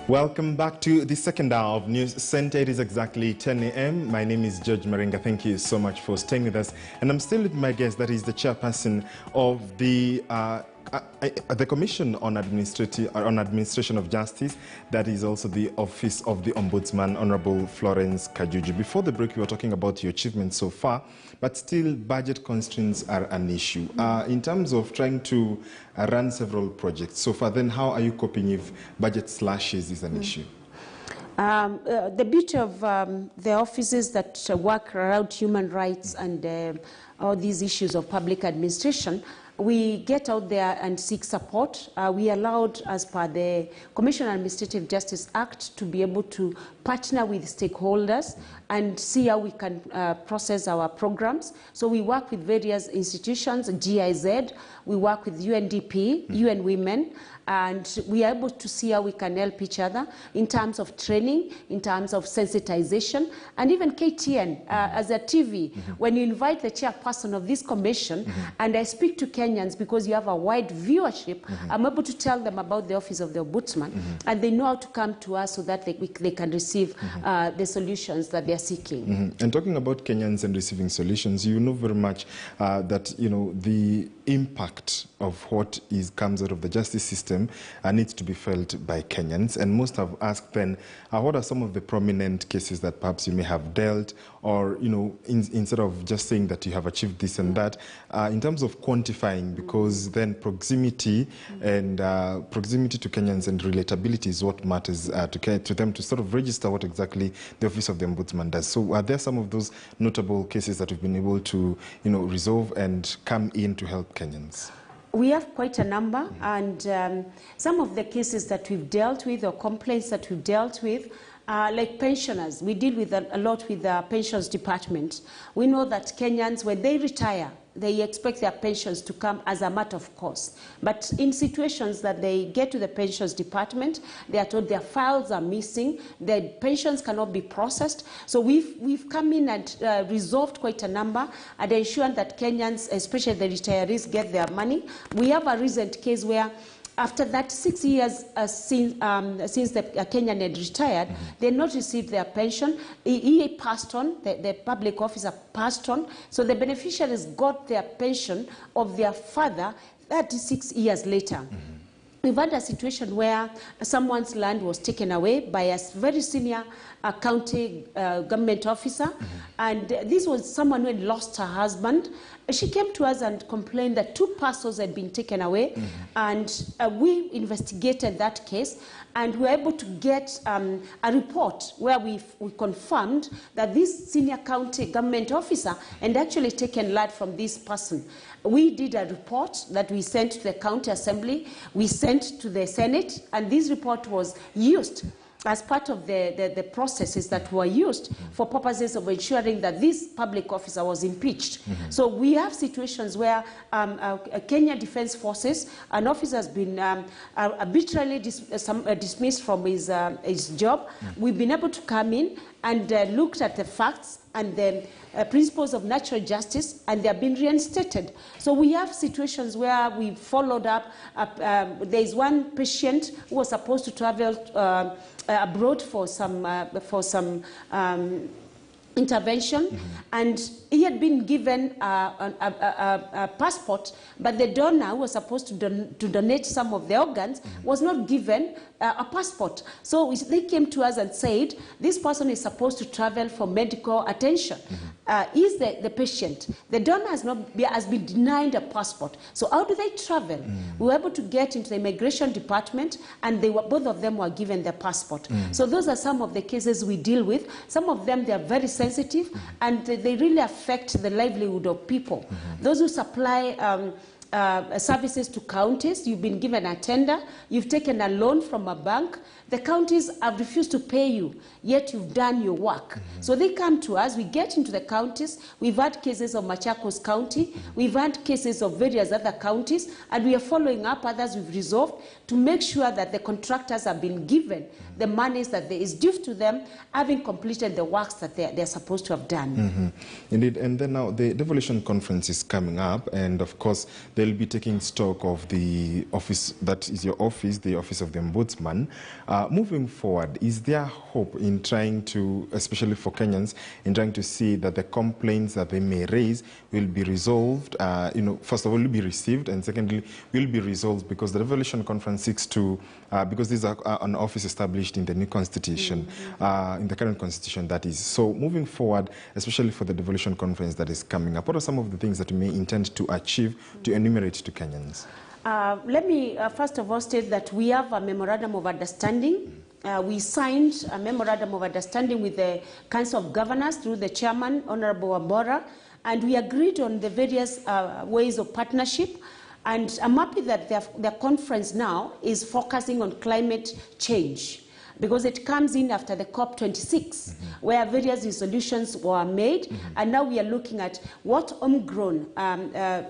Welcome back to the second hour of News Center. It is exactly 10 a.m. My name is George Maringa. Thank you so much for staying with us. And I'm still with my guest, that is the chairperson of the Commission on Administration of Justice. That is also the Office of the Ombudsman, Honorable Florence Kajuji. Before the break, we were talking about your achievements so far, but still budget constraints are an issue. In terms of trying to run several projects so far, then how are you coping if budget slashes is an issue? The beauty of the offices that work around human rights and all these issues of public administration, we get out there and seek support. We allowed, as per the Commission on Administrative Justice Act, to be able to partner with stakeholders and see how we can process our programs. So we work with various institutions, GIZ, we work with UNDP, UN Women, and we are able to see how we can help each other in terms of training, in terms of sensitization, and even KTN as a TV. When you invite the chairperson of this commission, and I speak to Kenyans because you have a wide viewership, I'm able to tell them about the Office of the Ombudsman, and they know how to come to us so that they can receive the solutions that they are seeking. And talking about Kenyans and receiving solutions, you know very much that the impact of what comes out of the justice system needs to be felt by Kenyans. And most have asked then, what are some of the prominent cases that perhaps you may have dealt, or instead of just saying that you have achieved this and that, in terms of quantifying, because then proximity and proximity to Kenyans and relatability is what matters to them to sort of register what exactly the Office of the Ombudsman does. So are there some of those notable cases that we've been able to resolve and come in to help Kenyans? We have quite a number, and some of the cases that we've dealt with or complaints that we've dealt with, like pensioners. We deal with a lot with the pensions department. We know that Kenyans, when they retire, they expect their pensions to come as a matter of course. But in situations that they get to the pensions department, they are told their files are missing, their pensions cannot be processed. So we've come in and resolved quite a number and ensured that Kenyans, especially the retirees, get their money. We have a recent case where after that 6 years since the Kenyan had retired, they had not received their pension. He passed on, the public officer passed on, so the beneficiaries got their pension of their father 36 years later. We've had a situation where someone's land was taken away by a very senior county government officer, and this was someone who had lost her husband. She came to us and complained that 2 parcels had been taken away, and we investigated that case, and we were able to get a report where we confirmed that this senior county government officer had actually taken land from this person. We did a report that we sent to the county assembly, we sent to the Senate, and this report was used as part of the processes that were used for purposes of ensuring that this public officer was impeached. So we have situations where Kenya Defence Forces, an officer has been arbitrarily dismissed from his job. We've been able to come in and looked at the facts and the principles of natural justice, and they have been reinstated. So we have situations where we followed up. There is one patient who was supposed to travel abroad for some intervention, and he had been given a passport, but the donor who was supposed to donate some of the organs was not given a passport. So they came to us and said, this person is supposed to travel for medical attention. Is the patient. The donor has been denied a passport. So how do they travel? We were able to get into the immigration department, and both of them were given their passport. So those are some of the cases we deal with. Some of them, they are very sensitive, and they really affect the livelihood of people. Those who supply services to counties, you've been given a tender, you've taken a loan from a bank, the counties have refused to pay you, yet you've done your work. So they come to us, we get into the counties, we've had cases of Machakos County, we've had cases of various other counties, and we are following up others we've resolved to make sure that the contractors have been given the monies that is due to them, having completed the works that they're supposed to have done. Indeed, and then now the devolution conference is coming up, and of course they'll be taking stock of the office, that is your office, the Office of the Ombudsman. Moving forward, is there hope in trying to, especially for Kenyans, in trying to see that the complaints that they may raise will be resolved, first of all, will be received, and secondly, will be resolved, because the Devolution Conference seeks to, because this is an office established in the new constitution, in the current constitution, that is. So moving forward, especially for the Devolution Conference that is coming up, what are some of the things that you may intend to achieve to enumerate to Kenyans? Let me first of all state that we have a memorandum of understanding. We signed a memorandum of understanding with the Council of Governors through the chairman, Honorable Wambora, and we agreed on the various ways of partnership. And I'm happy that the conference now is focusing on climate change, because it comes in after the COP26, where various resolutions were made, and now we are looking at what homegrown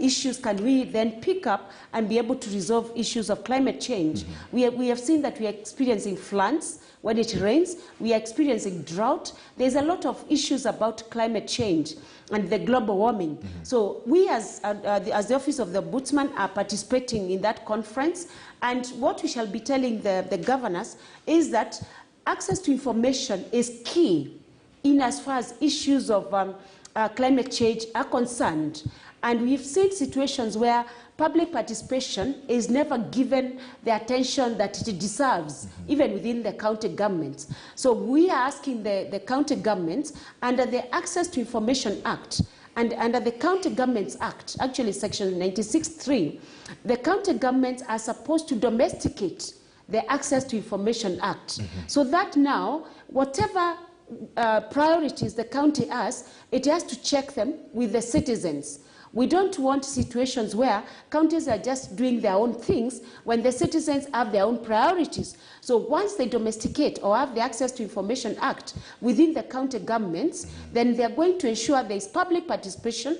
issues can we then pick up and be able to resolve issues of climate change. We have seen that we are experiencing floods when it rains, we are experiencing drought. There's a lot of issues about climate change and the global warming. So we as the Office of the Ombudsman are participating in that conference, and what we shall be telling the governors is that access to information is key in as far as issues of climate change are concerned. And we've seen situations where public participation is never given the attention that it deserves, even within the county governments. So we are asking the county governments, under the Access to Information Act and under the County Governments Act, actually Section 96(3), the county governments are supposed to domesticate the Access to Information Act, so that now, whatever priorities the county has, it has to check them with the citizens. We don't want situations where counties are just doing their own things when the citizens have their own priorities. So once they domesticate or have the Access to Information Act within the county governments, then they're going to ensure there is public participation,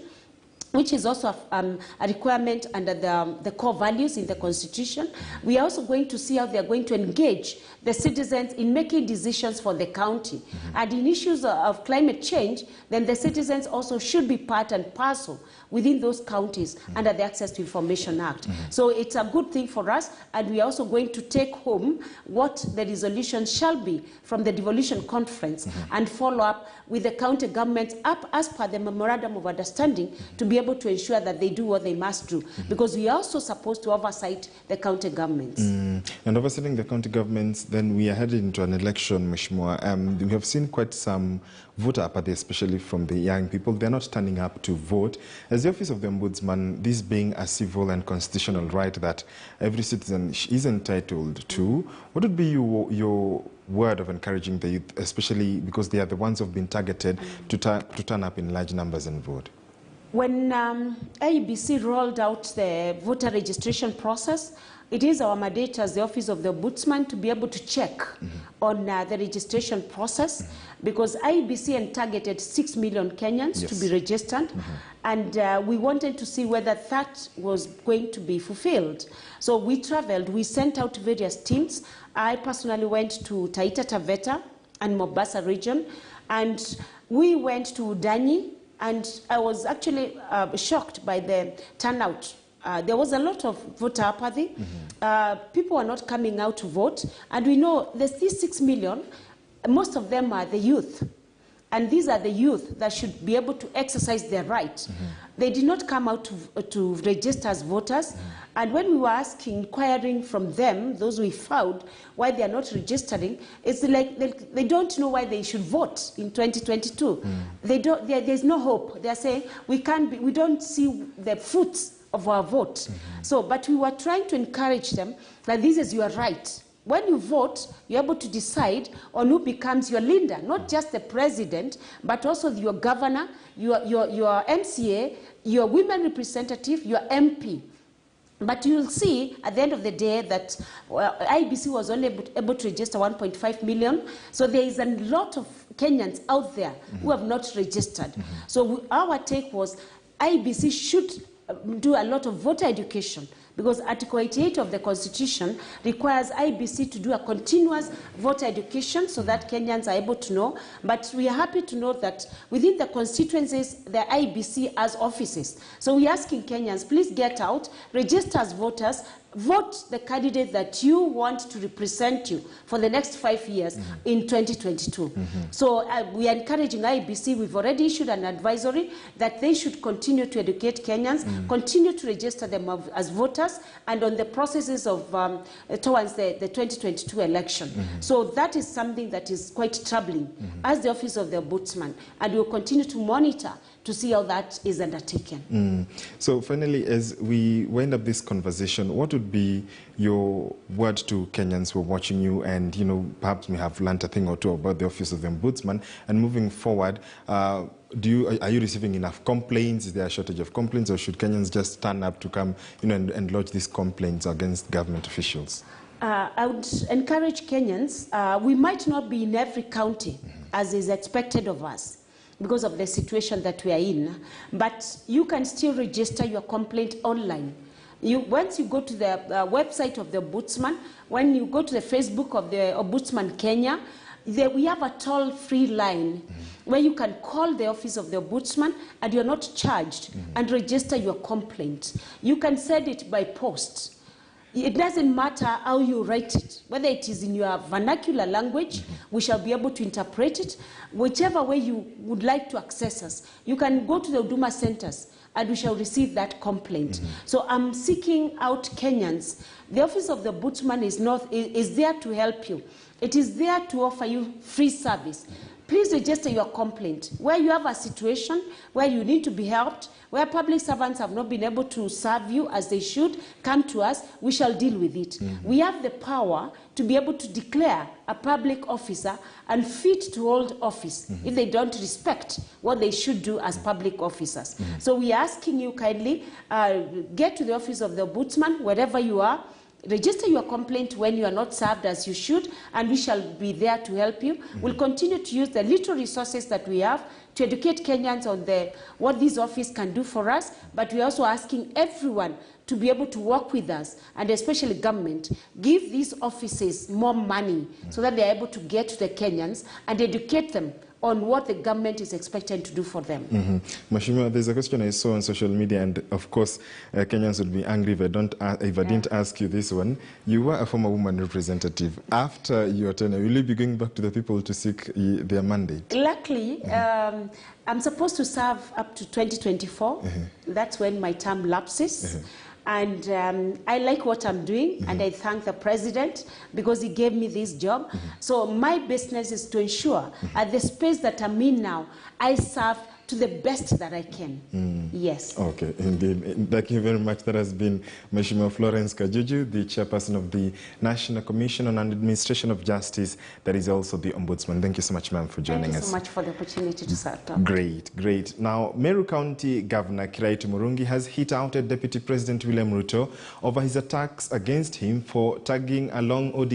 which is also a requirement under the core values in the Constitution. We are also going to see how they are going to engage the citizens in making decisions for the county. And in issues of climate change, then the citizens also should be part and parcel within those counties under the Access to Information Act. So it's a good thing for us, and we are also going to take home what the resolution shall be from the Devolution Conference and follow up with the county governments up as per the Memorandum of Understanding to be able to ensure that they do what they must do, because we are also supposed to oversight the county governments. And overseeing the county governments, then we are headed into an election, Mheshimiwa. We have seen quite some voter apathy, especially from the young people. They're not turning up to vote. As the Office of the Ombudsman, this being a civil and constitutional right that every citizen is entitled to, what would be your word of encouraging the youth, especially because they are the ones who have been targeted to turn up in large numbers and vote? When IEBC rolled out the voter registration process, it is our mandate as the Office of the Ombudsman to be able to check on the registration process, because IEBC targeted 6 million Kenyans to be registered, and we wanted to see whether that was going to be fulfilled. So we traveled, we sent out various teams. I personally went to Taita Taveta and Mombasa region, and we went to Danyi, and I was actually shocked by the turnout. There was a lot of voter apathy. People are not coming out to vote. And we know there's these 6 million, most of them are the youth. And these are the youth that should be able to exercise their right. They did not come out to register as voters. And when we were inquiring from them, those we found, why they are not registering, it's like they don't know why they should vote in 2022. There's no hope. They are saying, we don't see the fruits of our vote. So, but we were trying to encourage them that this is your right. When you vote, you're able to decide on who becomes your leader, not just the president, but also your governor, your MCA, your women representative, your MP. But you'll see at the end of the day that IBC was only able to register 1.5 million. So there is a lot of Kenyans out there who have not registered. So our take was IBC should do a lot of voter education because Article 88 of the Constitution requires IEBC to do a continuous voter education so that Kenyans are able to know. But we are happy to know that within the constituencies, the IEBC has offices. So we are asking Kenyans, please get out, register as voters, vote the candidate that you want to represent you for the next 5 years in 2022. So we are encouraging IEBC. We've already issued an advisory that they should continue to educate Kenyans, continue to register them as voters, and on the processes of towards the 2022 election. So that is something that is quite troubling as the Office of the Ombudsman, and we will continue to monitor to see how that is undertaken. So finally, as we wind up this conversation, what would be your word to Kenyans who are watching you and, you know, perhaps may have learnt a thing or two about the Office of the Ombudsman, and moving forward, are you receiving enough complaints? Is there a shortage of complaints, or should Kenyans just turn up to come, you know, and lodge these complaints against government officials? I would encourage Kenyans. We might not be in every county as is expected of us, because of the situation that we are in, but you can still register your complaint online. Once you go to the website of the Ombudsman, when you go to the Facebook of the Ombudsman Kenya, we have a toll-free line where you can call the Office of the Ombudsman and you're not charged and register your complaint. You can send it by post. It doesn't matter how you write it, whether it is in your vernacular language, we shall be able to interpret it. Whichever way you would like to access us, you can go to the Huduma centers and we shall receive that complaint. So I'm seeking out Kenyans. The Office of the Ombudsman is there to help you. It is there to offer you free service. Please register your complaint. Where you have a situation where you need to be helped, where public servants have not been able to serve you as they should, come to us, we shall deal with it. We have the power to be able to declare a public officer unfit to hold office if they don't respect what they should do as public officers. So we are asking you kindly, get to the Office of the Ombudsman, wherever you are, register your complaint when you are not served as you should, and we shall be there to help you. We'll continue to use the little resources that we have to educate Kenyans on what this office can do for us, but we're also asking everyone to be able to work with us, and especially government, give these offices more money so that they're able to get to the Kenyans and educate them on what the government is expected to do for them. Mheshimiwa, there's a question I saw on social media, and of course, Kenyans would be angry if I didn't ask you this one. You were a former woman representative. After your tenure, will you be going back to the people to seek their mandate? Luckily, I'm supposed to serve up to 2024. That's when my term lapses. And I like what I'm doing, and I thank the president because he gave me this job. So my business is to ensure at the space that I'm in now, I serve to the best that I can. Yes. Okay, indeed. Thank you very much. That has been Mheshimiwa Florence Kajuju, the chairperson of the National Commission on Administration of Justice, that is also the Ombudsman. Thank you so much, ma'am, for joining us. Thank you so much for the opportunity to talk. Great, great. Now, Meru County Governor Kiraitu Murungi has hit out at Deputy President William Ruto over his attacks against him for tagging along ODM